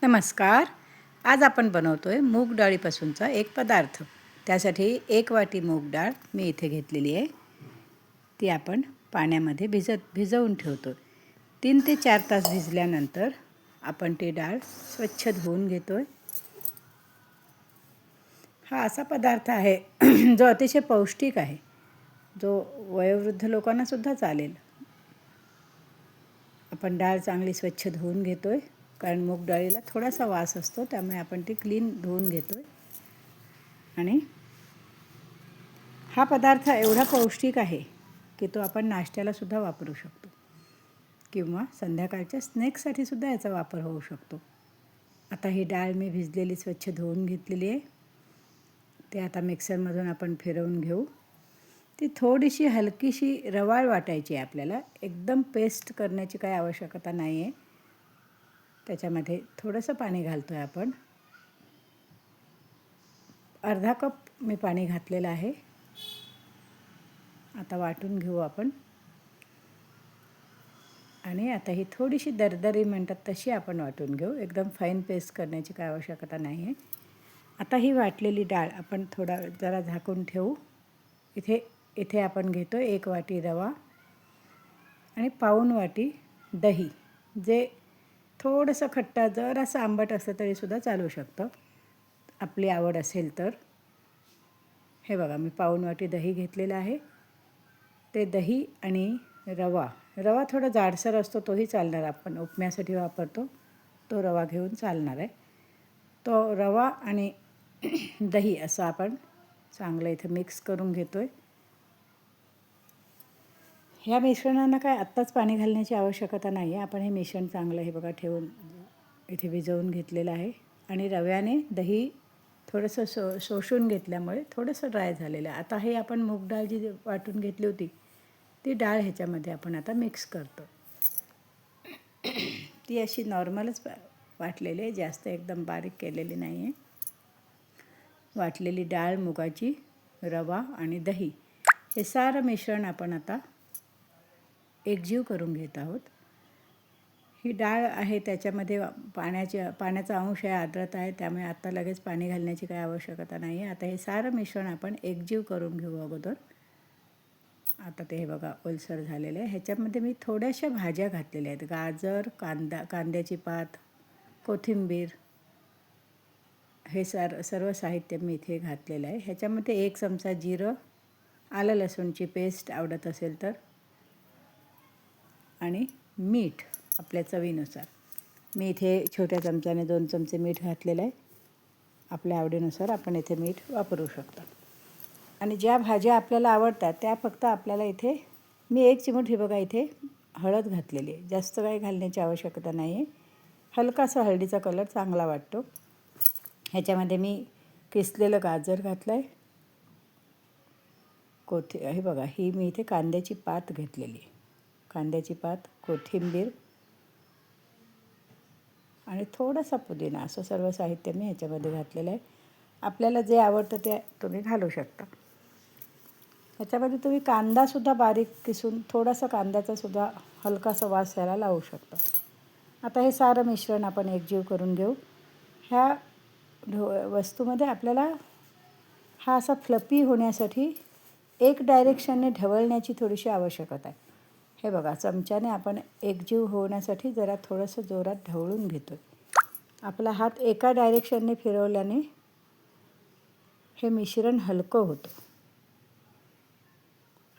नमस्कार. आज आपण बनवतो आहे मूग डाळीपासूनचा एक पदार्थ. त्यासाठी 1 वाटी मूग डाळ मी इथे घेतलेली आहे. ती आपण पाण्यामध्ये भिजवून ठेवतो. 3 ते 4 तास भिजल्यानंतर आपण ती डाळ स्वच्छ धुवून घेतो आहे. हा असा पदार्थ आहे जो अतिशय पौष्टिक आहे, जो वयोवृद्ध लोकांनासुद्धा चालेल. आपण डाळ चांगली स्वच्छ धुवून घेतो आहे, कारण मूग डाळीला थोडासा वास असतो, त्यामुळे आपण ती क्लीन धुवून घेतो आहे. आणि हा पदार्थ एवढा पौष्टिक आहे की तो आपण नाश्त्यालासुद्धा वापरू शकतो किंवा संध्याकाळच्या स्नॅक्ससाठीसुद्धा याचा वापर होऊ शकतो. आता ही डाळ मी भिजलेली स्वच्छ धुवून घेतलेली आहे. ते आता मिक्सरमधून आपण फिरवून घेऊ. ती थोडीशी हलकीशी रवाळ वाटायची आहे आपल्याला. एकदम पेस्ट करण्याची काही आवश्यकता नाही आहे. त्याच्यामध्ये थोडंसं पाणी घालतो आहे आपण. अर्धा कप मी पाणी घातलेलं आहे. आता वाटून घेऊ आपण. आणि आता ही थोडीशी दरदरी म्हणतात तशी आपण वाटून घेऊ. एकदम फाईन पेस्ट करण्याची काही आवश्यकता नाही आहे. आता ही वाटलेली डाळ आपण जरा झाकून ठेवू. इथे आपण घेतो 1 वाटी रवा आणि पाऊण वाटी दही, जे थोडंसं खट्टा जरासं आंबट असलं तरीसुद्धा चालू शकतं, आपली आवड असेल तर. हे बघा, मी पाऊण वाटी दही घेतलेलं आहे. ते दही आणि रवा थोडा जाडसर असतो तोही चालणार, आपण उपम्यासाठी वापरतो तो रवा घेऊन चालणार आहे. तो रवा आणि दही असं आपण चांगलं इथं मिक्स करून घेतो आहे. ह्या मिश्रणांना काय आत्ताच पाणी घालण्याची आवश्यकता नाही आहे. आपण हे मिश्रण चांगलं हे बघा ठेवून इथे भिजवून घेतलेलं आहे. आणि रव्याने दही थोडंसं शोषून घेतल्यामुळे थोडंसं ड्राय झालेलं आहे. आता हे आपण मूग डाळ जी वाटून घेतली होती ती डाळ ह्याच्यामध्ये आपण आता मिक्स करतो. ती अशी नॉर्मलच वाटलेली आहे, जास्त एकदम बारीक केलेली नाही आहे. वाटलेली डाळ, मुगाची, रवा आणि दही हे सारं मिश्रण आपण आता एकजीव करून घेत आहोत. ही डाळ आहे त्याच्यामध्ये पाण्याचा अंश आहे, आर्द्रता आहे, त्यामुळे आता लगेच पाणी घालण्याची काही आवश्यकता नाही आहे. आता हे सारं मिश्रण आपण एकजीव करून घेऊ अगोदर. आता ते हे बघा ओलसर झालेलं आहे. ह्याच्यामध्ये मी थोड्याशा भाज्या घातलेल्या आहेत. गाजर, कांद्याची पात, कोथिंबीर, हे सर्व साहित्य मी इथे घातलेलं आहे. ह्याच्यामध्ये 1 चमचा जिरं, आलं लसूणची पेस्ट आवडत असेल तर, आणि मीठ आपल्या चवीनुसार. मी इथे छोट्या चमच्याने 2 चमचे मीठ घातलेलं आहे. आपल्या आवडीनुसार आपण इथे मीठ वापरू शकता. आणि ज्या भाज्या आपल्याला आवडतात त्या फक्त आपल्याला इथे मी 1 चिमूट हे बघा इथे हळद घातलेली आहे. जास्त काही घालण्याची आवश्यकता नाही आहे. हलकासा हळदीचा कलर चांगला वाटतो. ह्याच्यामध्ये मी किसलेलं गाजर घातलं आहे. हे बघा, ही मी इथे कांद्याची पात घेतलेली आहे. कांद्याची पात, कोथिंबीर आणि थोडासा पुदिना, असं सर्व साहित्य मी ह्याच्यामध्ये घातलेलं आहे. आपल्याला जे आवडतं ते तुम्ही घालू शकता. ह्याच्यामध्ये तुम्ही कांदासुद्धा बारीक किसून थोडासा कांद्याचासुद्धा हलकासा वास यायला लावू शकता. आता हे सारं मिश्रण आपण एकजीव करून घेऊ. ह्या वस्तूमध्ये आपल्याला हा असा फ्लपी होण्यासाठी एक डायरेक्शनने ढवळण्याची थोडीशी आवश्यकता आहे. हे बघा, चमच्याने आपण एकजीव होण्यासाठी जरा थोडंसं जोरात ढवळून घेतो आहे. आपला हात एका डायरेक्शनने फिरवल्याने हे मिश्रण हलकं होतं.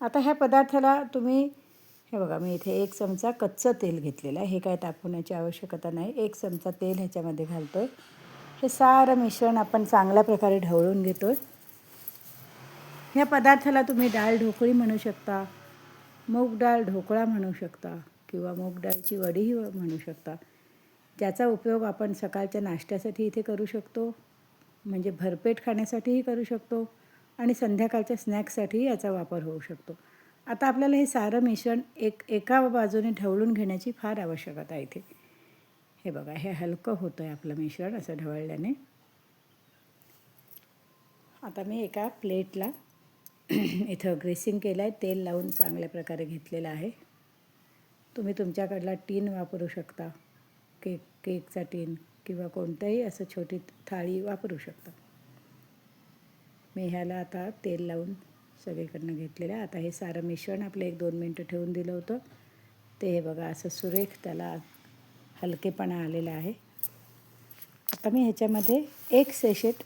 आता ह्या पदार्थाला तुम्ही हे बघा, मी इथे 1 चमचा कच्चं तेल घेतलेलं आहे. हे काय टाकण्याची आवश्यकता नाही. 1 चमचा तेल ह्याच्यामध्ये घालतो आहे. हे सारं मिश्रण आपण चांगल्या प्रकारे ढवळून घेतो आहे. ह्या पदार्थाला तुम्ही डाळ ढोकळी म्हणू शकता, मूग डाळ ढोकळा म्हणू शकता किंवा मूग डाळची वडीही म्हणू शकता. ज्याचा उपयोग आपण सकाळच्या नाश्त्यासाठी इथे करू शकतो, म्हणजे भरपेट खाण्यासाठीही करू शकतो आणि संध्याकाळच्या स्नॅक्ससाठीही याचा वापर होऊ शकतो. आता आपल्याला हे सारं मिश्रण एका बाजूने ढवळून घेण्याची फार आवश्यकता आहे इथे. हे बघा, हे हलकं होतं आहे आपलं मिश्रण असं ढवळल्याने. आता मी एका प्लेटला इथं ग्रेसिंग केलं आहे, तेल लावून चांगल्या प्रकारे घेतलेलं आहे. तुम्ही तुमच्याकडला टीन वापरू शकता, केकचा टीन किंवा कोणतंही असं छोटी थाळी वापरू शकता. मी ह्याला आता तेल लावून सगळीकडनं घेतलेलं आहे. आता हे सारं मिश्रण आपलं 1-2 मिनटं ठेवून दिलं होतं ते हे बघा असं सुरेख त्याला हलकेपणा आलेला आहे. आता मी ह्याच्यामध्ये 1 सॅशेट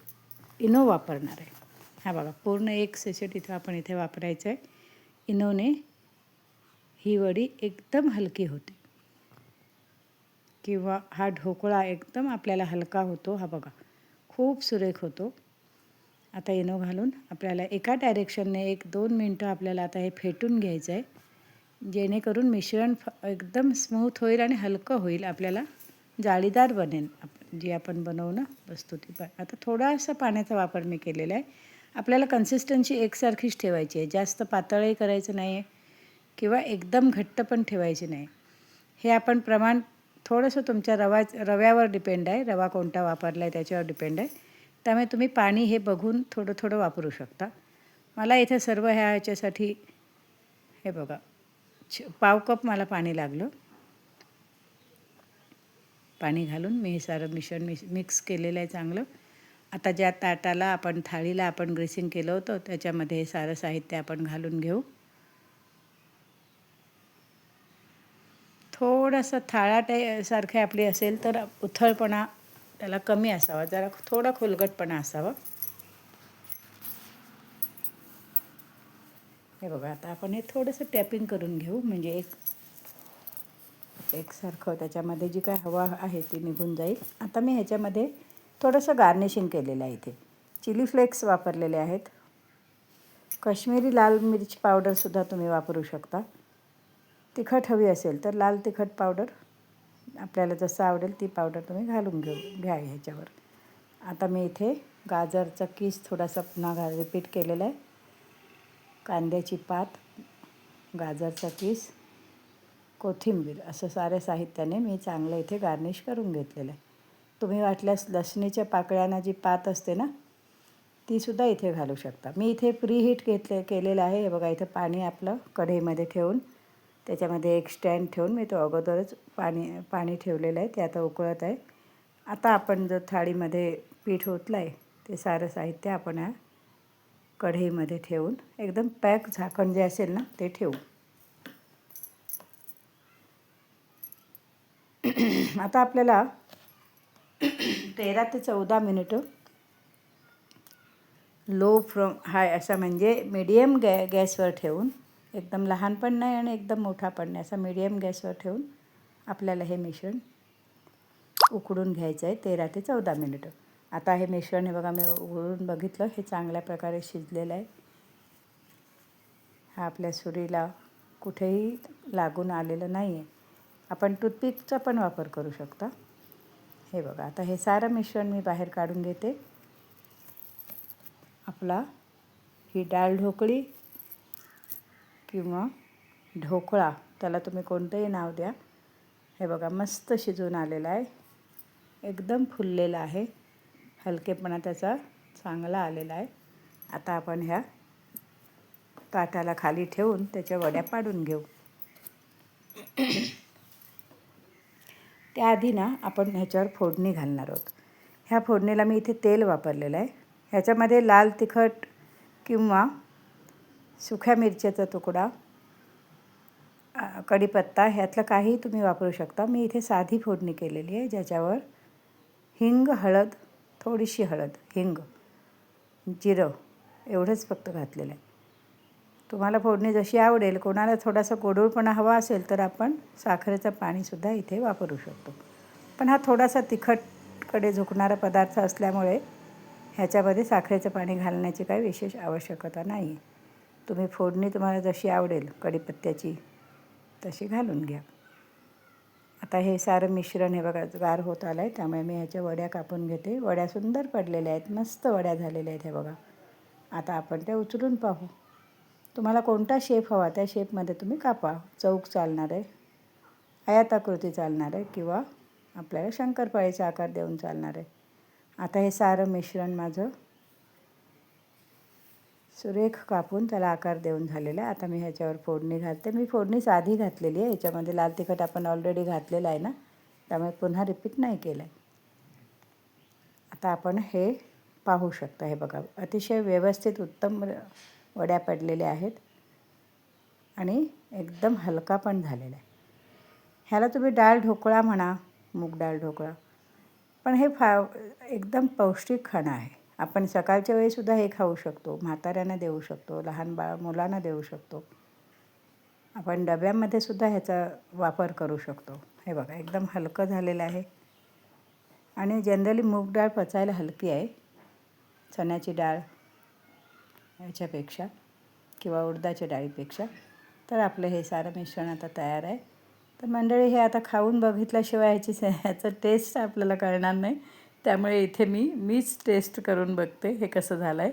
इनो वापरणार आहे. हा बघा पूर्ण 1 सॅशेट आपण इथे वापरायचं आहे. इनोने ही वडी एकदम हलकी होते किंवा हा ढोकळा एकदम आपल्याला हलका होतो. हा बघा खूप सुरेख होतो. आता इनो घालून आपल्याला एका डायरेक्शनने 1-2 मिनटं आपल्याला आता हे फेटून घ्यायचं आहे, जेणेकरून मिश्रण एकदम स्मूथ होईल आणि हलकं होईल. आपल्याला जाळीदार बनेल जी आपण बनवू ना वस्तू ती. आता थोडासा पाण्याचा वापर मी केलेला आहे. आपल्याला कन्सिस्टन्सी एकसारखीच ठेवायची आहे. जास्त पातळही करायचं नाही आहे किंवा एकदम घट्ट पण ठेवायची नाही. हे आपण प्रमाण थोडंसं तुमच्या रव्यावर डिपेंड आहे. रवा कोणता वापरला आहे त्याच्यावर डिपेंड आहे. त्यामुळे तुम्ही पाणी हे बघून थोडं थोडं वापरू शकता. मला इथे सर्व ह्याच्यासाठी हे बघा पाव कप मला पाणी लागलं. पाणी घालून मी हे सारं मिश्रण मिक्स केलेलं आहे चांगलं. आता ज्या ताटाला आपण थाळीला आपण ग्रीसिंग केलं होतं त्याच्यामध्ये हे सारं साहित्य आपण घालून घेऊ. थोडंसं सारखे आपली असेल तर उथळपणा त्याला कमी असावा, जरा थोडा खोलगटपणा असावा. हे बघा आता आपण हे थोडंसं टॅपिंग करून घेऊ म्हणजे एकसारखं त्याच्यामध्ये जी काय हवा आहे ती निघून जाईल. आता मी ह्याच्यामध्ये थोडंसं गार्निशिंग केलेलं आहे. इथे चिली फ्लेक्स वापरलेले आहेत. काश्मीरी लाल मिरची पावडरसुद्धा तुम्ही वापरू शकता. तिखट हवी असेल तर लाल तिखट पावडर आपल्याला जसं आवडेल ती पावडर तुम्ही घालून घ्या ह्याच्यावर. आता मी इथे गाजरचा कीस थोडासा पुन्हा रिपीट केलेला आहे. कांद्याची पात, गाजरचा कीस, कोथिंबीर असं साऱ्या साहित्याने मी चांगलं इथे गार्निश करून घेतलेलं आहे. तुम्ही वाटल्यास लसणीच्या पाकळ्यांना जी पात असते ना तीसुद्धा इथे घालू शकता. मी इथे प्रीहीट केलेलं आहे. हे बघा इथे पाणी आपलं कढईमध्ये ठेवून त्याच्यामध्ये एक स्टँड ठेवून मी तो अगोदरच पाणी ठेवलेलं आहे. ते आता उकळत आहे. आता आपण जर थाळीमध्ये पीठ ओतलं आहे ते सारं साहित्य आपण या कढईमध्ये ठेवून एकदम पॅक झाकण जे असेल ना ते ठेवू. आता आपल्याला 13 ते 14 मिनिटं लो फ्रॉम हाय असा म्हणजे मीडियम गॅसवर ठेवून, एकदम लहान पण नाही आणि एकदम मोठा पण नाही, असा मीडियम गॅसवर ठेवून आपल्याला हे मिश्रण उकडून घ्यायचं आहे 13 ते 14 मिनिटं. आता हे मिश्रण हे बघा मी उघडून बघितलं, हे चांगल्या प्रकारे शिजलेलं आहे. हा आपल्या सुरीला कुठेही लागून आलेलं नाही आहे. आपण टूथपिकचा पण वापर करू शकता. हे बघा आता हे सारं मिश्रण मी बाहेर काढून घेते. आपला ही डाळ ढोकळी किंवा ढोकळा त्याला तुम्ही कोणतंही नाव द्या. हे बघा मस्त शिजून आलेला आहे, एकदम फुललेला आहे, हलकेपणा त्याचा चांगला आलेला आहे. आता आपण ह्या ताटाला खाली ठेवून त्याच्या वड्या पाडून घेऊ. त्याआधी ना आपण ह्याच्यावर फोडणी घालणार आहोत. ह्या फोडणीला मी इथे तेल वापरलेलं आहे. ह्याच्यामध्ये लाल तिखट किंवा सुक्या मिरच्याचा तुकडा, कढीपत्ता ह्यातलं काही तुम्ही वापरू शकता. मी इथे साधी फोडणी केलेली आहे ज्याच्यावर हिंग, हळद, थोडीशी हळद, हिंग, जिरं एवढंच फक्त घातलेलं आहे. तुम्हाला फोडणी जशी आवडेल, कोणाला थोडासा गोडूळपणा हवा असेल तर आपण साखरेचं पाणीसुद्धा इथे वापरू शकतो. पण हा थोडासा तिखटकडे झुकणारा पदार्थ असल्यामुळे ह्याच्यामध्ये साखरेचं पाणी घालण्याची काही विशेष आवश्यकता नाही आहे. तुम्ही फोडणी तुम्हाला जशी आवडेल कढीपत्त्याची तशी घालून घ्या. आता हे सारं मिश्रण हे बघा गार होत आलं आहे, त्यामुळे मी ह्याच्या वड्या कापून घेते. वड्या सुंदर पडलेल्या आहेत, मस्त वड्या झालेल्या आहेत हे बघा. आता आपण त्या उचलून पाहू. तुम्हाला कोणता शेप हवा त्या शेपमध्ये तुम्ही कापा. चौक चालणार आहे, आयताकृती चालणार आहे किंवा आपल्याला शंकरपाळीचा आकार देऊन चालणार आहे. आता हे सारं मिश्रण माझं सुरेख कापून त्याला आकार देऊन झालेला आहे. आता मी ह्याच्यावर फोडणी घालते. मी फोडणी साधी घातलेली आहे. ह्याच्यामध्ये लाल तिखट आपण ऑलरेडी घातलेलं आहे ना, त्यामुळे पुन्हा रिपीट नाही केलं आहे. आता आपण हे पाहू शकता. हे बघा, अतिशय व्यवस्थित उत्तम वड्या पडलेल्या आहेत आणि एकदम हलका पण झालेला आहे. ह्याला तुम्ही डाळ ढोकळा म्हणा, मूग डाळ ढोकळा, पण हे एकदम पौष्टिक खाणं आहे. आपण सकाळच्या वेळीसुद्धा हे खाऊ शकतो, म्हाताऱ्यांना देऊ शकतो, लहान मुलांना देऊ शकतो. आपण डब्यामध्ये सुद्धा ह्याचा वापर करू शकतो. हे बघा, एकदम हलकं झालेलं आहे आणि जनरली मूग डाळ पचायला हलकी आहे चण्याची डाळ याच्यापेक्षा किंवा उडदाच्या डाळीपेक्षा. तर आपलं हे सारं मिश्रण आता तयार आहे. तर मंडळी, हे आता खाऊन बघितल्याशिवाय ह्याचं टेस्ट आपल्याला कळणार नाही. त्यामुळे इथे मीच टेस्ट करून बघते हे कसं झालं आहे.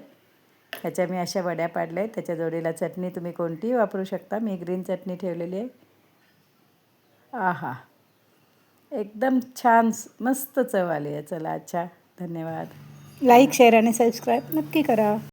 ह्याच्या मी अशा वड्या पाडल्या आहेत. त्याच्या जोडीला चटणी तुम्ही कोणतीही वापरू शकता. मी ग्रीन चटणी ठेवलेली आहे. आहा, एकदम छान मस्त चव आली आहे. चला, अच्छा, धन्यवाद. लाईक, शेअर आणि सबस्क्राईब नक्की करा.